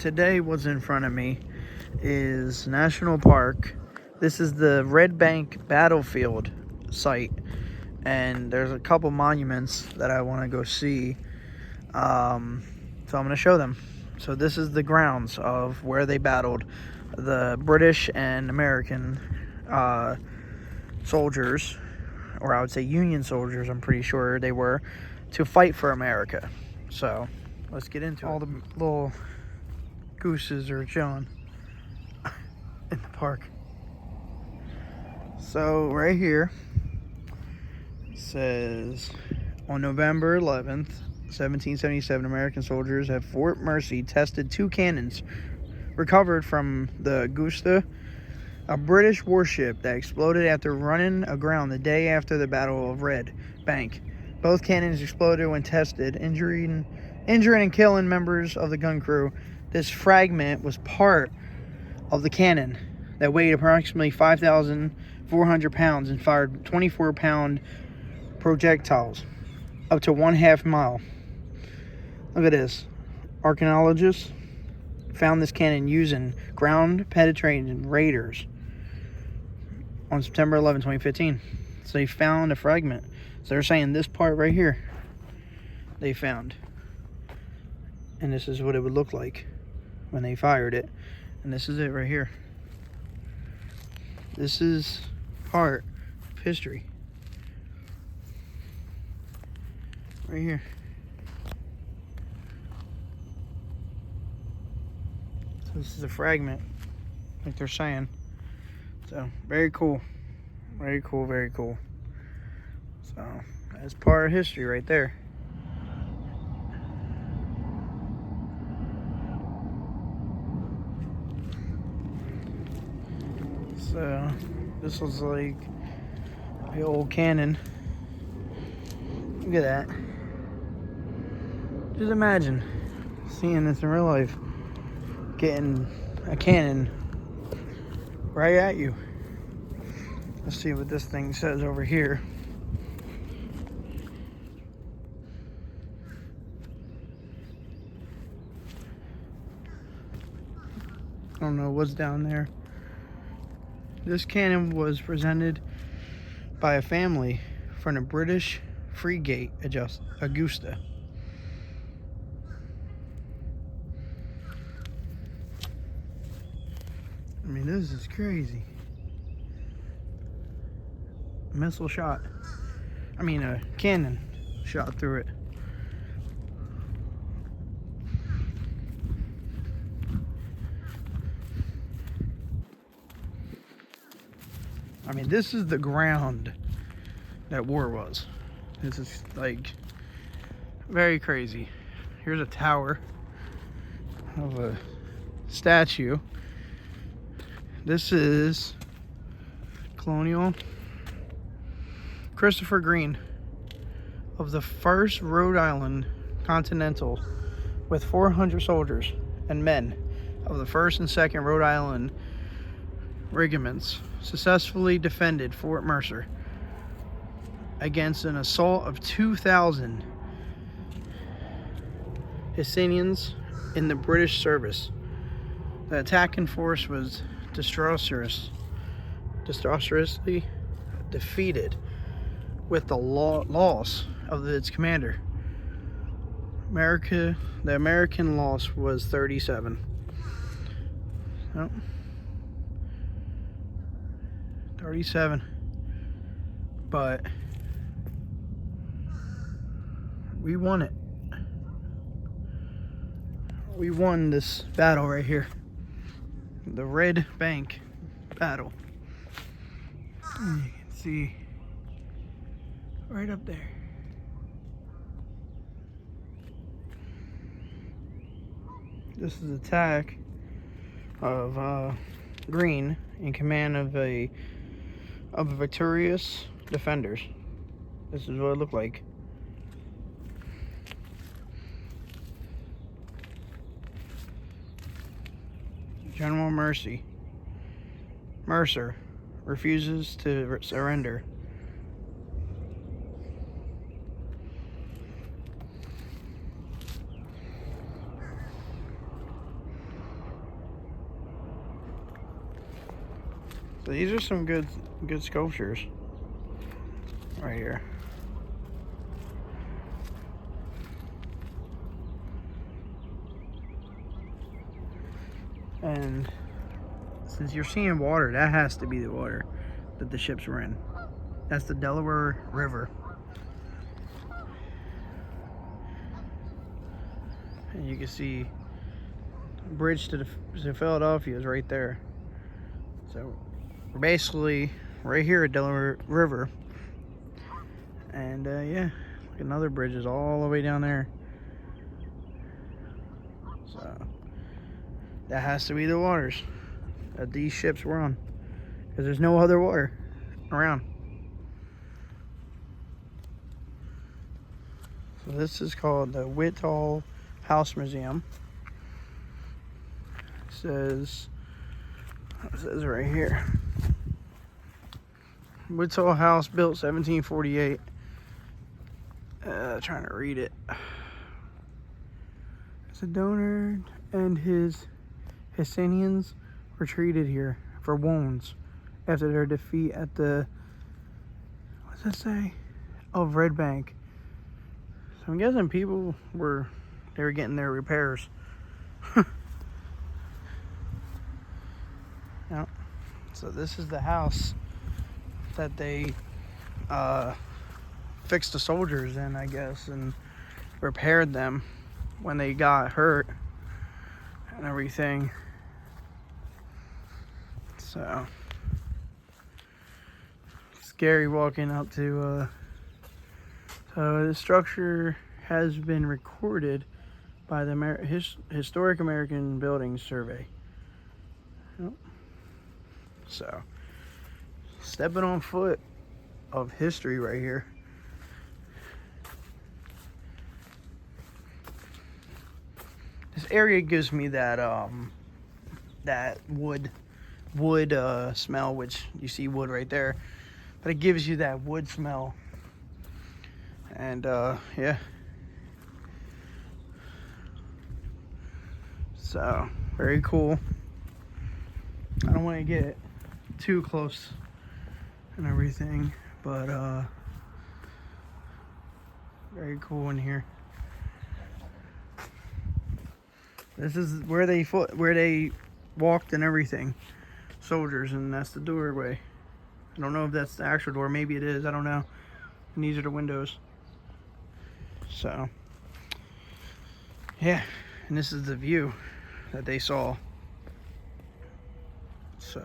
today what's in front of me is National Park. This is the Red Bank Battlefield site, and there's a couple monuments that I want to go see. So I'm going to show them. So this is the grounds of where they battled, the British and American soldiers, or I would say Union soldiers, I'm pretty sure they were, to fight for America. So let's get into all the little gooses are chilling in the park. So right here it says, on November 11th, 1777, American soldiers at Fort Mercy tested 2 cannons recovered from the Augusta, a British warship that exploded after running aground the day after the Battle of Red Bank. Both cannons exploded when tested, injuring and killing members of the gun crew. This fragment was part of the cannon that weighed approximately 5,400 pounds and fired 24-pound projectiles up to 1/2 mile. Look at this. Archaeologists found this cannon using ground penetrating radars on September 11, 2015. So they found a fragment. So they're saying this part right here they found. And this is what it would look like when they fired it. And this is it right here. This is part of history. Right here. So this is a fragment, like they're saying. So very cool. Very cool, very cool. So that's part of history right there. So this was like the old cannon. Look at that. Just imagine seeing this in real life. Getting a cannon right at you. Let's see what this thing says over here. I don't know what's down there. This cannon was presented by a family from the British frigate Augusta. I mean, this is crazy. A missile shot. I mean, a cannon shot through it. I mean, this is the ground that war was. This is like very crazy. Here's a tower of a statue. This is Colonial. Christopher Green of the 1st Rhode Island Continental with 400 soldiers and men of the 1st and 2nd Rhode Island regiments successfully defended Fort Mercer against an assault of 2,000 Hessians in the British service. The attacking force was disastrously defeated, with the loss of its commander. The American loss was 37. Oh, 37. But we won it. We won this battle right here. The Red Bank battle. You can see right up there. This is the attack of Green in command of a victorious defenders. This is what it looked like. General Mercer refuses to surrender. So these are some good sculptures right here. And since you're seeing water, that has to be the water that the ships were in. That's the Delaware River. And you can see the bridge to Philadelphia is right there. So we're basically right here at Delaware River. And yeah, look, another bridge is all the way down there. So that has to be the waters that these ships were on, because there's no other water around. So this is called the Whitall House Museum. It says right here, Whitall House built 1748. Trying to read it. As a donor and his Hessians were treated here for wounds after their defeat at the, what's that say? Of Red Bank. So I'm guessing people were getting their repairs. Yep. So this is the house that they fixed the soldiers in, I guess, and repaired them when they got hurt and everything. So scary walking up to so the structure has been recorded by the Historic American Buildings Survey. Yep. So stepping on foot of history right here. This area gives me that that wood smell, which you see wood right there, but it gives you that wood smell. And yeah, so very cool. I don't want to get too close and everything, but very cool in here. This is where they walked and everything, soldiers, and that's the doorway. I don't know if that's the actual door. Maybe it is. I don't know. And these are the windows. So yeah, and this is the view that they saw. So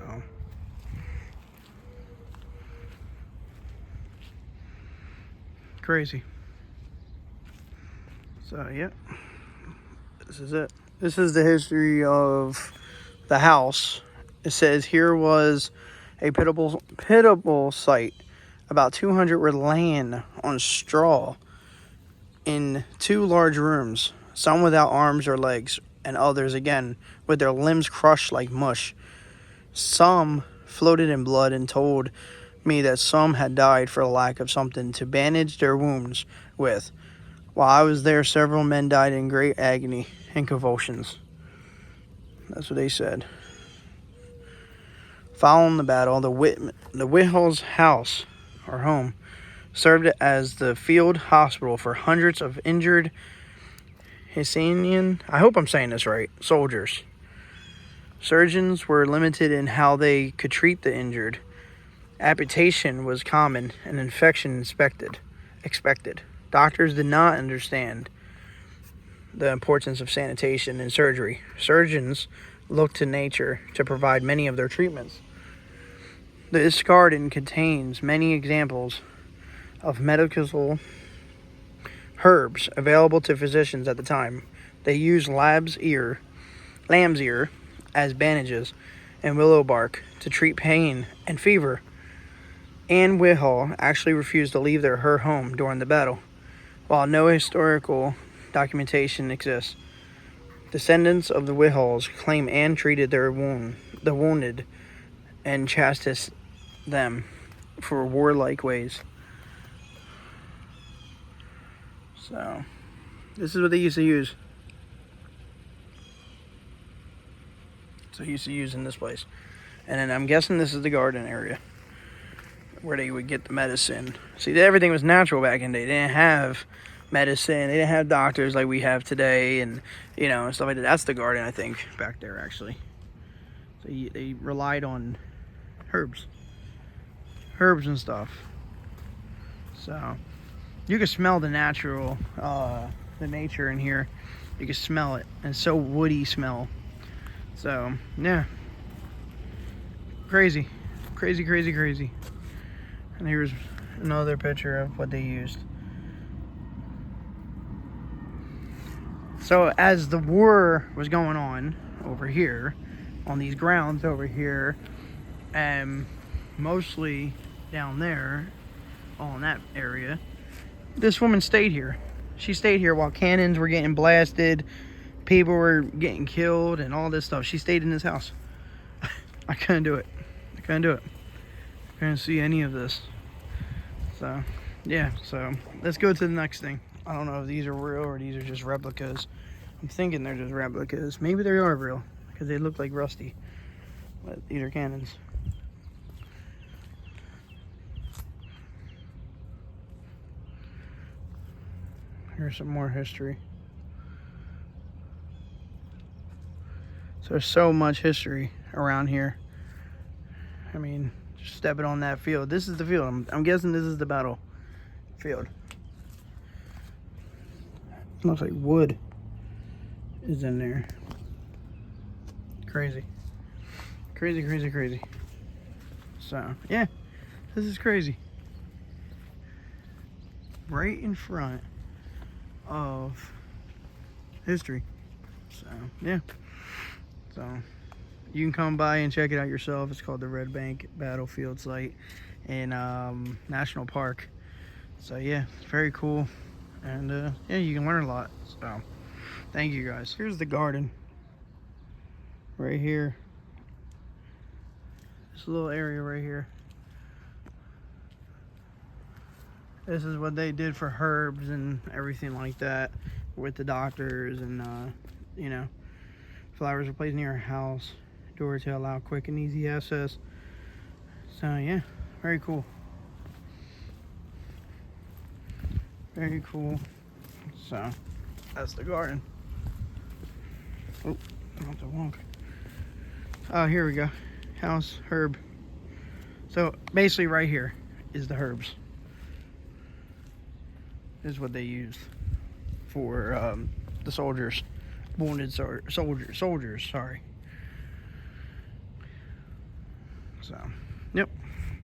crazy. So yeah, this is it. This is the history of the house. It says here was a pitiable sight. About 200 were laying on straw in 2 large rooms, some without arms or legs, and others again with their limbs crushed like mush. Some floated in blood and told me that some had died for lack of something to bandage their wounds with. While I was there, several men died in great agony and convulsions. That's what they said. Following the battle, the Whittall's house, or home, served as the field hospital for hundreds of injured Hessian, I hope I'm saying this right, soldiers. Surgeons were limited in how they could treat the injured. Amputation was common and infection expected. Doctors did not understand the importance of sanitation and surgery. Surgeons looked to nature to provide many of their treatments. This garden contains many examples of medicinal herbs available to physicians at the time. They used lamb's ear as bandages and willow bark to treat pain and fever. Anne Whitall actually refused to leave her home during the battle. While no historical documentation exists, descendants of the Whittalls claim Anne treated the wounded and chastised them for warlike ways. So, this is what they used to use. So, used to use in this place. And then I'm guessing this is the garden area where they would get the medicine. See, everything was natural back in the day. They didn't have medicine. They didn't have doctors like we have today, and and stuff like that. That's the garden, I think, back there actually. So they relied on herbs and stuff. So you can smell the natural, the nature in here. You can smell it, and it's so woody smell. So yeah, crazy. And here's another picture of what they used. So as the war was going on over here, on these grounds over here, and mostly down there, all in that area, this woman stayed here. She stayed here while cannons were getting blasted, people were getting killed, and all this stuff. She stayed in this house. I couldn't do it. I couldn't see any of this. So, yeah. So, let's go to the next thing. I don't know if these are real or these are just replicas. I'm thinking they're just replicas. Maybe they are real because they look like rusty. But these are cannons. Here's some more history. So there's so much history around here. I mean, just stepping on that field. This is the field. I'm guessing this is the battle field. Looks like wood is in there. Crazy. So, yeah, this is crazy. Right in front of history. So, yeah. So, you can come by and check it out yourself. It's called the Red Bank Battlefield Site in National Park. So, yeah, it's very cool. And, yeah, you can learn a lot. So, thank you guys. Here's the garden. Right here. This little area right here. This is what they did for herbs and everything like that with the doctors and, flowers were placed near a house door to allow quick and easy access. So, yeah, very cool. Very cool. So, that's the garden. Oh, not the wonk. Oh, here we go. House herb. So, basically right here is the herbs. This is what they used for the soldiers. Wounded soldiers, sorry. So, yep.